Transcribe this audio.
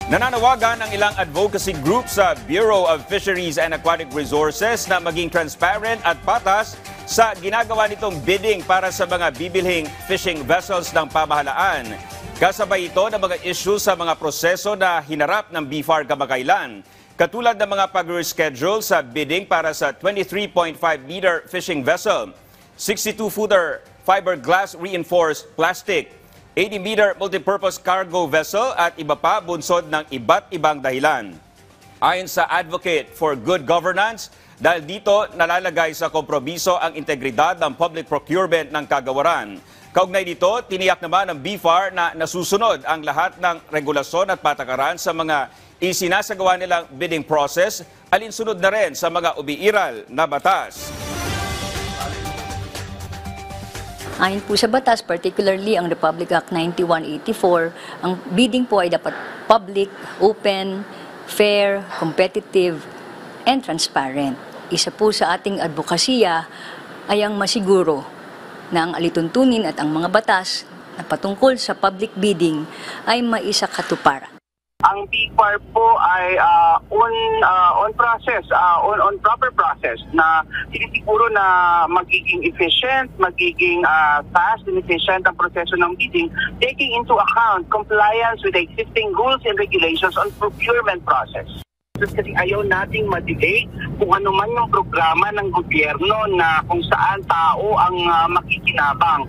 Nananawagan ang ilang advocacy groups sa Bureau of Fisheries and Aquatic Resources na maging transparent at patas sa ginagawa nitong bidding para sa mga bibilhing fishing vessels ng pamahalaan. Kasabay ito ng mga issue sa mga proseso na hinarap ng BFAR kamakailan, katulad ng mga pag-reschedule sa bidding para sa 23.5-meter fishing vessel, 62-footer fiberglass reinforced plastic, 80-meter multipurpose cargo vessel at iba pa bunsod ng iba't ibang dahilan. Ayon sa Advocate for Good Governance, dahil dito nalalagay sa kompromiso ang integridad ng public procurement ng kagawaran. Kaugnay dito, tiniyak naman ng BFAR na nasusunod ang lahat ng regulasyon at patakaran sa mga isinasagawa nilang bidding process, alinsunod na rin sa mga umiiral na batas. Ayon po sa batas, particularly ang Republic Act 9184, ang bidding po ay dapat public, open, fair, competitive, and transparent. Isa po sa ating advokasya ay ang masiguro na ang alituntunin at ang mga batas na patungkol sa public bidding ay maisakatuparan. Ang BFAR po ay on process, on proper process na sinisiguro na magiging efficient, magiging fast and efficient ang proseso ng bidding, taking into account compliance with the existing rules and regulations on procurement process. Kasi ayaw nating ma-delay kung ano man yung programa ng gobyerno na kung saan tao ang makikinabang.